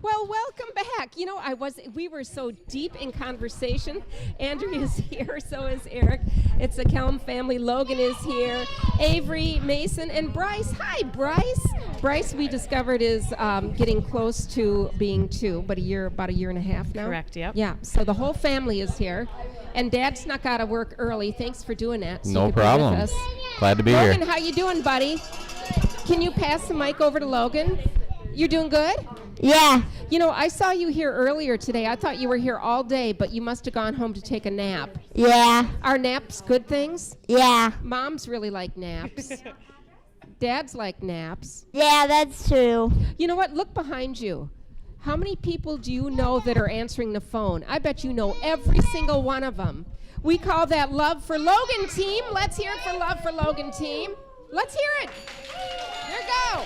Well, welcome back. You know, we were so deep in conversation. Andrea's here, so is Eric. It's the Kelm family. Logan is here. Avery, Mason, and Bryce. Hi, Bryce. Bryce, we discovered, is getting close to being 2, but about a year and a half now. Correct, yep. Yeah, so the whole family is here. And Dad snuck out of work early. Thanks for doing that. So No problem. Be with us. Glad to be Logan, here. how you doing, buddy? Can you pass the mic over to Logan? You're doing good? Yeah. You know, I saw you here earlier today. I thought you were here all day, but you must have gone home to take a nap. Yeah. Are naps good things? Yeah. Moms really like naps. Dads like naps. Yeah, that's true. You know what? Look behind you. How many people do you know that are answering the phone? I bet you know every single one of them. We call that Love for Logan team. Let's hear it for Love for Logan team. Let's hear it. Here we go.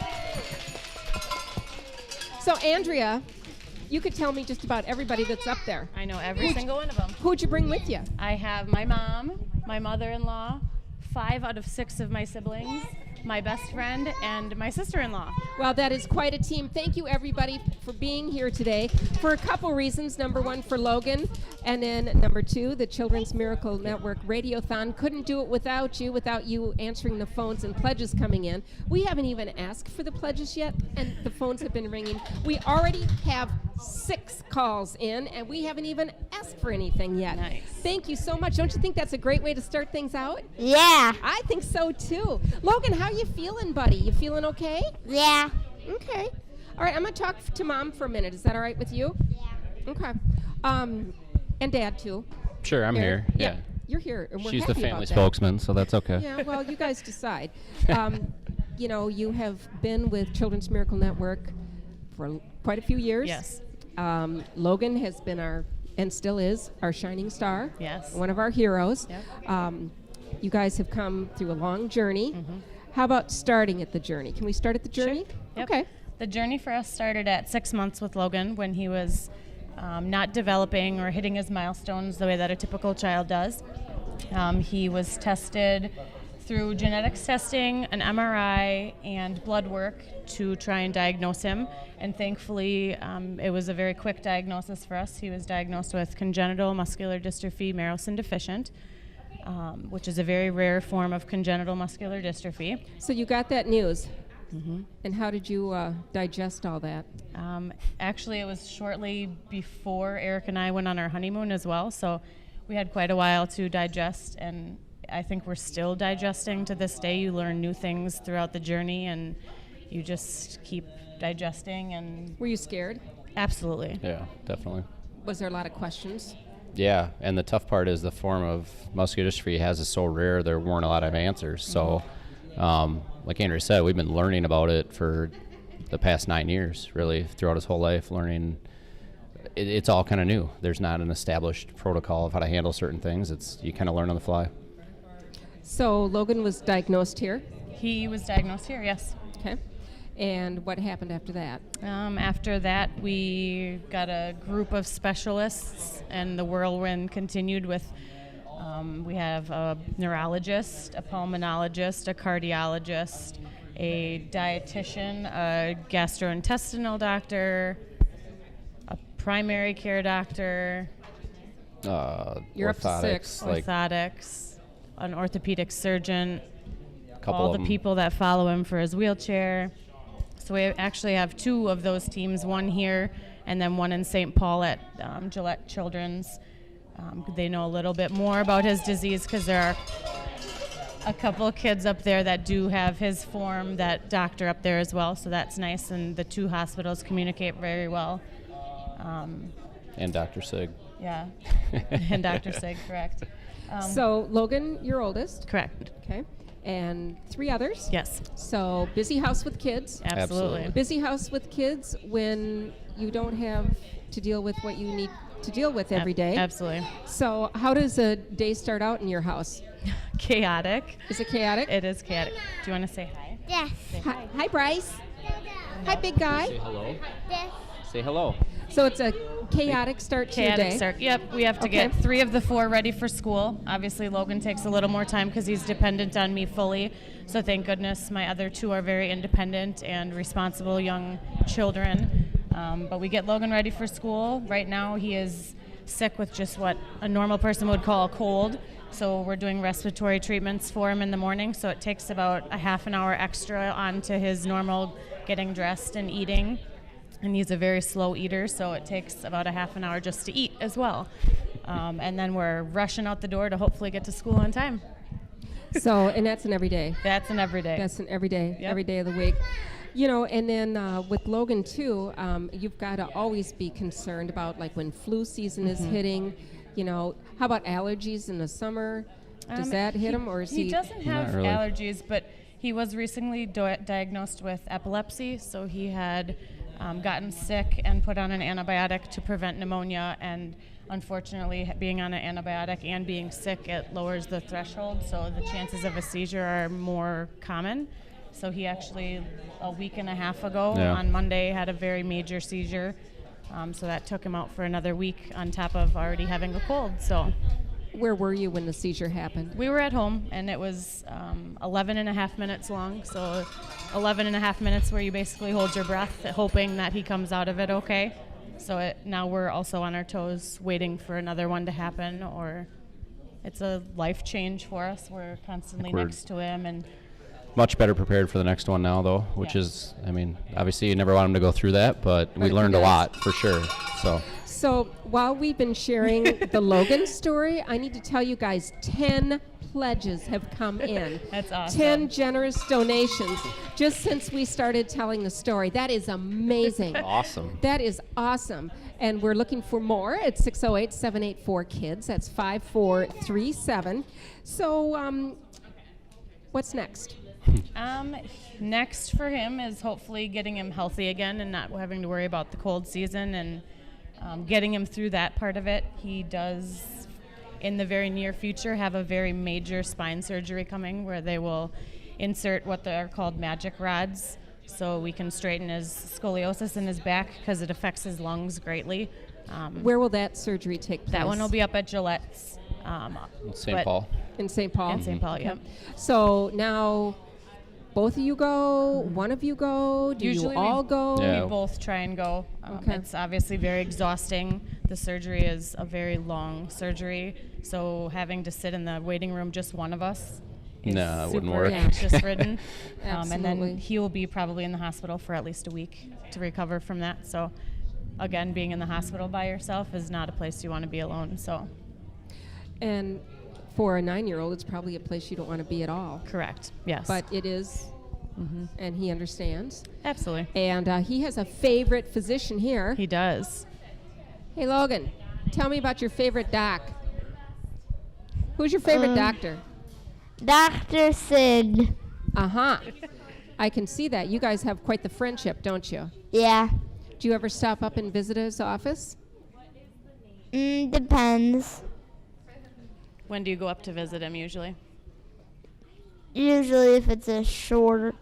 So, Andrea, you could tell me just about everybody that's up there. I know every single one of them. Who'd you bring with you? I have my mom, my mother-in-law, 5 out of 6 of my siblings, my best friend, and my sister-in-law. Well, that is quite a team. Thank you, everybody, for being here today for a couple reasons. Number 1, for Logan, and then number 2, the Children's Miracle Network Radiothon. Couldn't do it without you answering the phones and pledges coming in. We haven't even asked for the pledges yet, and the phones have been ringing. We already have 6 calls in, and we haven't even asked for anything yet. Nice. Thank you so much. Don't you think that's a great way to start things out? Yeah. I think so, too. Logan, how you feeling, buddy? You feeling okay? Yeah. Okay. All right, I'm going to talk to Mom for a minute. Is that all right with you? Yeah. Okay. And Dad, too. Sure, I'm here. Yeah. You're here, and we're She's the happy family about that. spokesman, so that's okay. Yeah, well, you guys decide. You know, you have been with Children's Miracle Network for quite a few years. Yes. Logan has been and still is, our shining star. Yes. One of our heroes. Yep. You guys have come through a long journey. Mm-hmm. How about starting at the journey? Can we start at the journey? Sure. Yep. Okay. The journey for us started at 6 months with Logan when he was not developing or hitting his milestones the way that a typical child does. He was tested through genetics testing, an MRI, and blood work to try and diagnose him. And thankfully, it was a very quick diagnosis for us. He was diagnosed with congenital muscular dystrophy Merosin deficient, which is a very rare form of congenital muscular dystrophy. So you got that news. Mm-hmm. And how did you digest all that? Actually, it was shortly before Eric and I went on our honeymoon as well, so we had quite a while to digest, and I think we're still digesting to this day. You learn new things throughout the journey, and you just keep digesting. And Were you scared? absolutely. Yeah, definitely. Was there a lot of questions? Yeah, and the tough part is the form of muscular dystrophy he has is so rare, there weren't a lot of answers. So, like Andrew said, we've been learning about it for the past 9 years, really, throughout his whole life, learning. It's all kind of new. There's not an established protocol of how to handle certain things. You kind of learn on the fly. So Logan was diagnosed here. He was diagnosed here, yes. Okay. And what happened after that? After that, we got a group of specialists, and the whirlwind continued with we have a neurologist, a pulmonologist, a cardiologist, a dietitian, a gastrointestinal doctor, a primary care doctor, You're up to orthotics, 6. like orthotics, an orthopedic surgeon, couple all of the them. people that follow him for his wheelchair. So we actually have 2 of those teams, one here and then one in St. Paul at Gillette Children's. They know a little bit more about his disease because there are a couple of kids up there that do have his form, that doctor up there as well, so that's nice, and the 2 hospitals communicate very well. And Dr. Sig. Yeah, and Dr. Sig, correct. So Logan, your oldest. Correct. Okay. And 3 others. Yes, So busy house with kids. absolutely. Busy house with kids when you don't have to deal with what you need to deal with every day. Absolutely. So how does a day start out in your house? Chaotic. Is it chaotic? It is chaotic. Do you want to say hi? Yes. Hi, Bryce. Hi, big guy. hello. Yes. Say hello. So it's a chaotic start to your Chaotic day. start. Yep, we have to Okay. get 3 of the 4 ready for school. Obviously, Logan takes a little more time because he's dependent on me fully. So thank goodness my other 2 are very independent and responsible young children. But we get Logan ready for school. Right now he is sick with just what a normal person would call a cold. So we're doing respiratory treatments for him in the morning. So it takes about a half an hour extra onto his normal getting dressed and eating. And he's a very slow eater, so it takes about a half an hour just to eat as well. And then we're rushing out the door to hopefully get to school on time. So, and that's an everyday. That's an everyday. That's an everyday, Yep. every day of the week. You know, and then with Logan too, you've got to always be concerned about like when flu season is hitting. You know, how about allergies in the summer? Does that hit him, or is he? He doesn't have Not really. allergies, but he was recently diagnosed with epilepsy, so he had gotten sick and put on an antibiotic to prevent pneumonia, and unfortunately being on an antibiotic and being sick, it lowers the threshold, so the chances of a seizure are more common. So he actually, a week and a half ago on Monday, had a very major seizure. So that took him out for another week on top of already having a cold. So Where were you when the seizure happened? we were at home, and it was 11 and a half minutes long. So 11 and a half minutes where you basically hold your breath, hoping that he comes out of it okay. So now we're also on our toes, waiting for another one to happen, or it's a life change for us. We're constantly we're- next to him, and Much better prepared for the next one now, though, which Yeah. is, I mean, obviously you never want him to go through that, but we But learned a yes. lot for sure. So while we've been sharing the Logan story, I need to tell you guys 10 pledges have come in. That's awesome. 10 generous donations just since we started telling the story. That is amazing. Awesome. That is awesome. And we're looking for more at 608-784-KIDS. That's 5437. So what's next? Next for him is hopefully getting him healthy again and not having to worry about the cold season, and getting him through that part of it. He does, in the very near future, have a very major spine surgery coming where they will insert what are called magic rods so we can straighten his scoliosis in his back because it affects his lungs greatly. Where will that surgery take place? That one will be up at Gillette's. St. but- Paul. in St. Paul. In St. Paul, yep. So now both of you go, one of you go, do Usually you all go? Yeah. We both try and go. Okay. It's obviously very exhausting. The surgery is a very long surgery, so having to sit in the waiting room, just one of us, is No, it wouldn't super work. anxious-ridden. And Absolutely. then he will be probably in the hospital for at least a week to recover from that. So, again, being in the hospital by yourself is not a place you want to be alone. So, And for a 9-year-old, it's probably a place you don't want to be at all. correct. Yes. But it is, and he understands. absolutely, And he has a favorite physician here. he does. Hey, Logan, tell me about your favorite doc. Who's your favorite doctor? Dr. Sid. Uh-huh. I can see that. You guys have quite the friendship, don't you? Yeah. Do you ever stop up and visit his office? Depends. When do you go up to visit him usually? Usually if it's a short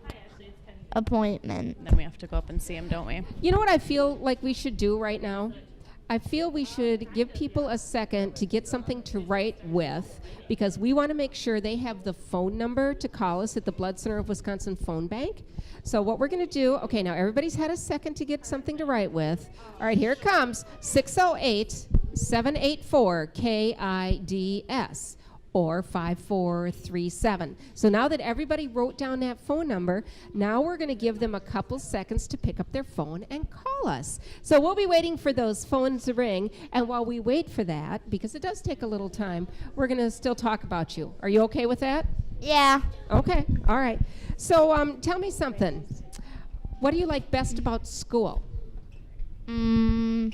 appointment. Then we have to go up and see him, don't we? You know what I feel like we should do right now? I feel we should give people a second to get something to write with, because we want to make sure they have the phone number to call us at the Blood Center of Wisconsin phone bank. So what we're going to do, okay, now everybody's had a second to get something to write with. All right, here it comes, 608-784-KIDS. Or 5437. So now that everybody wrote down that phone number, now we're going to give them a couple seconds to pick up their phone and call us. So we'll be waiting for those phones to ring, and while we wait for that, because it does take a little time, we're going to still talk about you. Are you okay with that? Yeah. Okay, all right. So tell me something. What do you like best about school? Do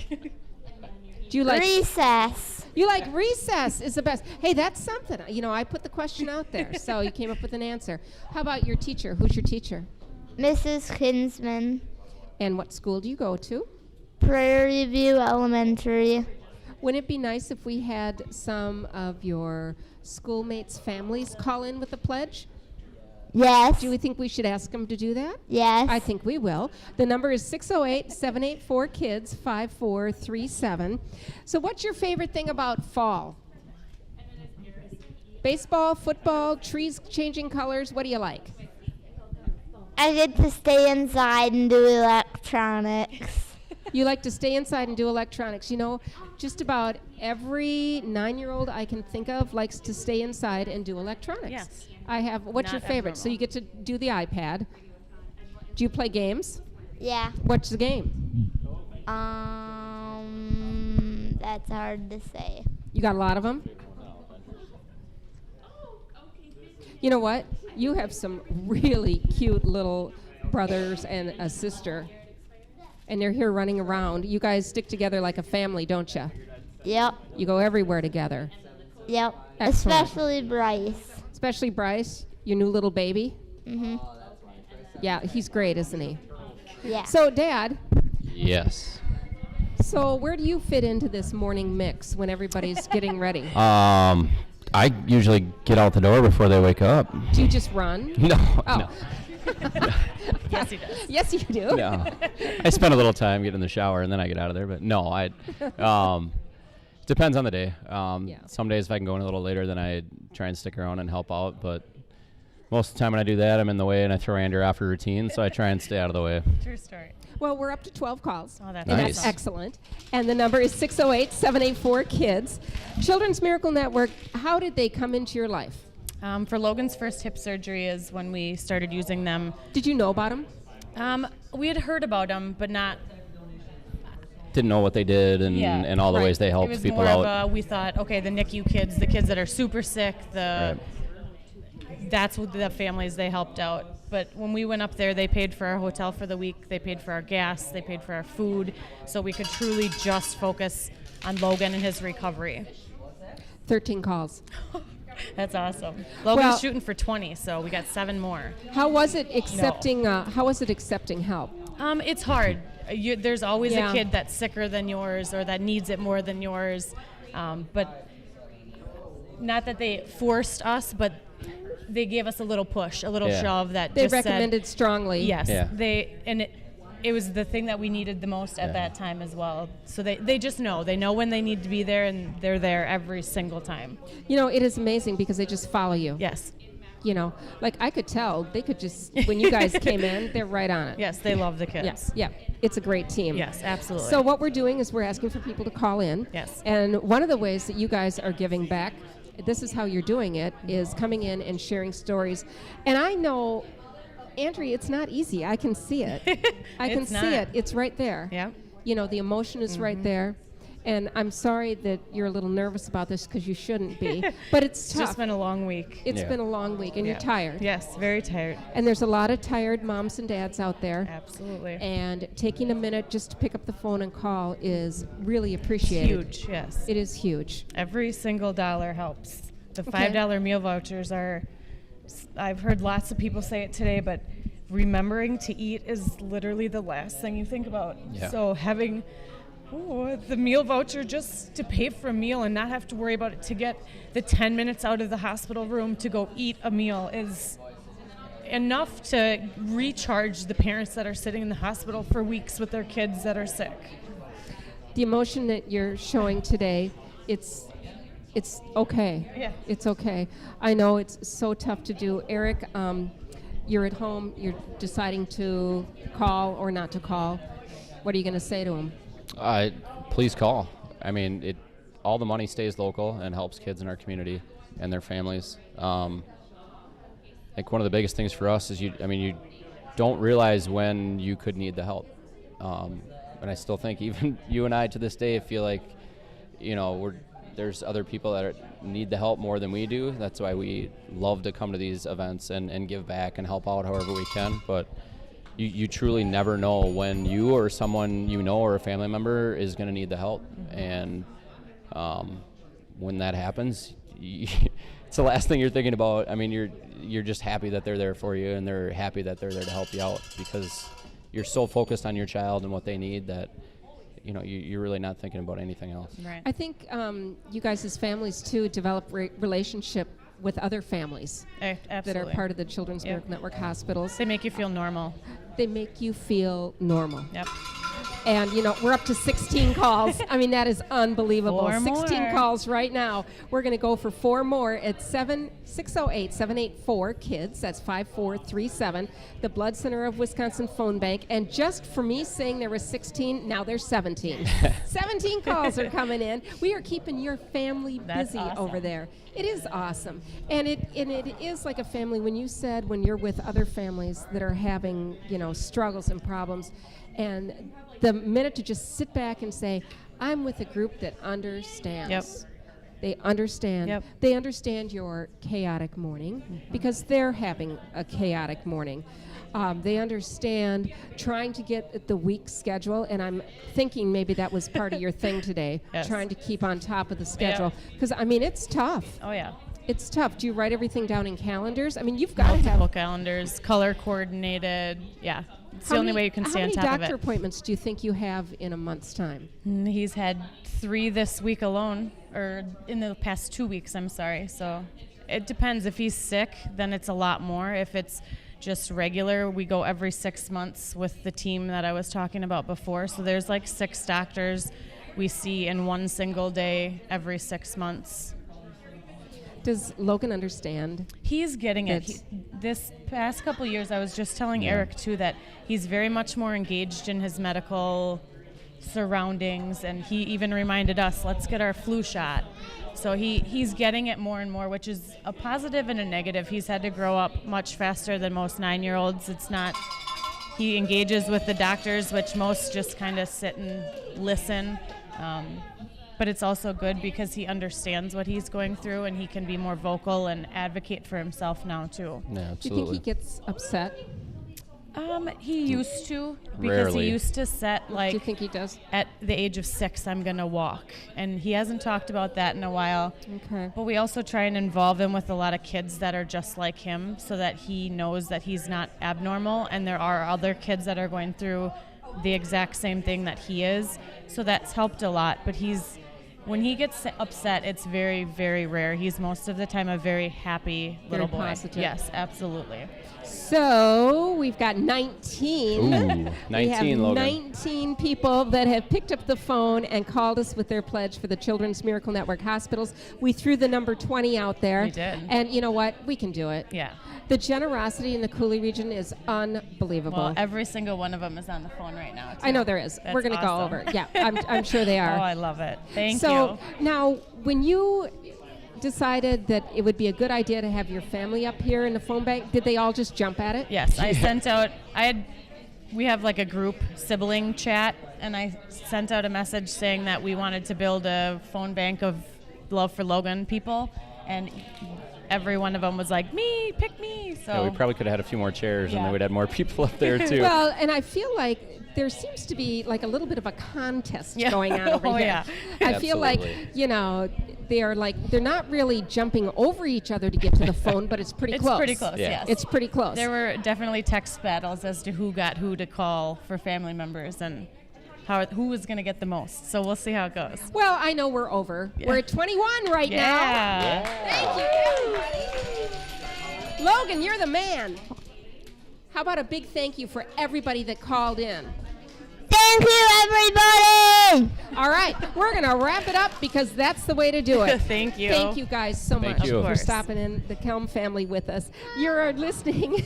you like Recess. You like recess is the best. Hey, that's something. You know, I put the question out there, so you came up with an answer. How about your teacher? Who's your teacher? Mrs. Kinsman. And what school do you go to? Prairie View Elementary. Wouldn't it be nice if we had some of your schoolmates' families call in with a pledge? Yes. Do you think we should ask them to do that? Yes. I think we will. The number is 608-784-KIDS, 5437. So what's your favorite thing about fall? Baseball, football, trees changing colors. What do you like? I get to stay inside and do electronics. You like to stay inside and do electronics. You know, just about every 9-year-old I can think of likes to stay inside and do electronics. Yes. What's your Not favorite? So abnormal. you get to do the iPad. Do you play games? Yeah. What's the game? That's hard to say. You got a lot of them? You know what? You have some really cute little brothers and a sister. And they're here running around. You guys stick together like a family, don't you? Yep. You go everywhere together. Yep. Excellent. Especially Bryce. Especially Bryce, your new little baby. Mhm. Yeah, he's great, isn't he? Yeah. So, Dad, Yes. so where do you fit into this morning mix when everybody's getting ready? I usually get out the door before they wake up. Do you just run? No. Oh. No. Yes, he does. Yes, you do. No. I spend a little time getting in the shower and then I get out of there. But no, depends on the day. Yeah. Some days if I can go in a little later, then I try and stick around and help out. But most of the time when I do that, I'm in the way and I throw Andrew off her routine, so I try and stay out of the way. True story. Well, we're up to 12 calls. Oh, that's and Nice. that's excellent. And the number is 608-784-KIDS. Children's Miracle Network, how did they come into your life? For Logan's first hip surgery is when we started using them. Did you know about them? We had heard about them, but not. Didn't know what they did and, Yeah. and all the Right. ways they It helped was people more out. of a, we thought, okay, the NICU kids, the kids that are super sick, that's what the families they helped out. But when we went up there, they paid for our hotel for the week, they paid for our gas, they paid for our food, so we could truly just focus on Logan and his recovery. 13 calls. That's awesome. Logan's Well- shooting for 20, so we got 7 more. How was it accepting? How was it accepting help? It's hard. There's always Yeah. a kid that's sicker than yours or that needs it more than yours. But not that they forced us, but they gave us a little push, a little Yeah. shove that They just recommended strongly. said, yes. Yeah. It was the thing that we needed the most at that time as well. So they just know. They know when they need to be there, and they're there every single time. You know, it is amazing because they just follow you. Yes. You know, like I could tell they could just, when you guys came in, they're right on it. Yes, they love the kids. Yes, yeah. It's a great team. Yes, absolutely. So what we're doing is we're asking for people to call in. Yes. And one of the ways that you guys are giving back, this is how you're doing it, is coming in and sharing stories. And I know, Andrea, it's not easy. I can see it. I can It's see not. it. It's right there. Yeah. You know, the emotion is right there. And I'm sorry that you're a little nervous about this because you shouldn't be. But it's It's tough. just been a long week. It's Yeah. been a long week and Yeah. you're tired. Yes, very tired. And there's a lot of tired moms and dads out there. Absolutely. And taking a minute just to pick up the phone and call is really appreciated. Huge, yes. It is huge. Every single dollar helps. The Okay. $5 meal vouchers are, I've heard lots of people say it today, but remembering to eat is literally the last thing you think about. Yeah. So having the meal voucher just to pay for a meal and not have to worry about it, to get the 10 minutes out of the hospital room to go eat a meal is enough to recharge the parents that are sitting in the hospital for weeks with their kids that are sick. The emotion that you're showing today, it's okay. Yeah. It's okay. I know it's so tough to do. Eric, you're at home, you're deciding to call or not to call. What are you going to say to him? Please call. I mean, all the money stays local and helps kids in our community and their families. I think one of the biggest things for us is you don't realize when you could need the help. And I still think even you and I to this day feel like, there's other people that need the help more than we do. That's why we love to come to these events and give back and help out however we can. But you truly never know when you or someone you know or a family member is going to need the help. And when that happens, it's the last thing you're thinking about. I mean, you're just happy that they're there for you, and they're happy that they're there to help you out, because you're so focused on your child and what they need that you're really not thinking about anything else. Right. I think you guys as families, too, develop relationship with other families Absolutely. that are part of the Children's Miracle Network hospitals. They make you feel normal. They make you feel normal. Yep. And, we're up to 16 calls. I mean, that is unbelievable. 4 16 more. calls right now. We're going to go for 4 more at 608-784-KIDS. That's 5437. The Blood Center of Wisconsin phone bank. And just for me saying there were 16, now there's 17. 17 calls are coming in. We are keeping your family That's busy awesome. over there. It is awesome. And it is like a family. When you said when you're with other families that are having, struggles and problems, and the minute to just sit back and say, I'm with a group that understands. Yep. They understand. Yep. They understand your chaotic morning because they're having a chaotic morning. They understand trying to get the week schedule, and I'm thinking maybe that was part of your thing today, Yes. trying to keep on top of the schedule. Because, it's tough. Oh, yeah. It's tough. Do you write everything down in calendars? I mean, you've got to Multiple have... calendars, color coordinated. Yeah. It's the only way you can stay on top How of many doctor it. appointments do you think you have in a month's time? He's had 3 this week alone, or in the past 2 weeks, I'm sorry. So it depends. If he's sick, then it's a lot more. If it's just regular, we go every 6 months with the team that I was talking about before. So there's like 6 doctors we see in one single day every 6 months. Does Logan understand? He's getting it. That's- This past couple years, I was just telling Eric, too, that he's very much more engaged in his medical surroundings, and he even reminded us, let's get our flu shot. So he's getting it more and more, which is a positive and a negative. He's had to grow up much faster than most 9-year-olds. He engages with the doctors, which most just kind of sit and listen. But it's also good because he understands what he's going through, and he can be more vocal and advocate for himself now, too. Yeah, Do you absolutely. think he gets upset? He used to, because Rarely. he used to set, Do like, you think he does? at the age of 6, I'm going to walk. And he hasn't talked about that in a while. Okay. But we also try and involve him with a lot of kids that are just like him so that he knows that he's not abnormal, and there are other kids that are going through the exact same thing that he is. So that's helped a lot. But when he gets upset, it's very, very rare. He's most of the time a very happy little boy. positive. Yes, absolutely. So we've got 19. Ooh, We 19, have Logan. 19 people that have picked up the phone and called us with their pledge for the Children's Miracle Network hospitals. We threw the number 20 out there. We did. And you know what? We can do it. Yeah. The generosity in the Cooley region is unbelievable. Well, every single one of them is on the phone right now, too. I know there is. That's We're going to go awesome. over. Yeah, I'm sure they Oh, are. I love it. Thank So you. now, when you decided that it would be a good idea to have your family up here in the phone bank, did they all just jump at it? Yes, I sent out, we have like a group sibling chat, and I sent out a message saying that we wanted to build a phone bank of Love for Logan people, and every one of them was like, me, pick me. So Yeah, we probably could have had a few more chairs, and Yeah. then we'd had more people up there too. Well, and I feel like there seems to be like a little bit of a contest Yeah. going on over Oh, here. yeah. I feel like, Absolutely. they're not really jumping over each other to get to the phone, but it's pretty it's close. pretty close, Yeah. yes. It's pretty close. There were definitely text battles as to who got who to call for family members and who was going to get the most. So we'll see how it goes. Well, I know we're over. Yeah. We're at 21 right now. Yeah. Thank you, everybody. Logan, you're the man. How about a big thank you for everybody that called in? Thank you, everybody! All right, we're going to wrap it up because that's the way to do it. Thank you. Thank you guys so Thank much you. Of for course. stopping in, the Kelm family, with us. You're listening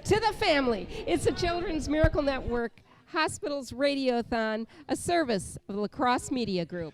to the family. It's the Children's Miracle Network Hospitals Radiothon, a service of the La Crosse Media Group.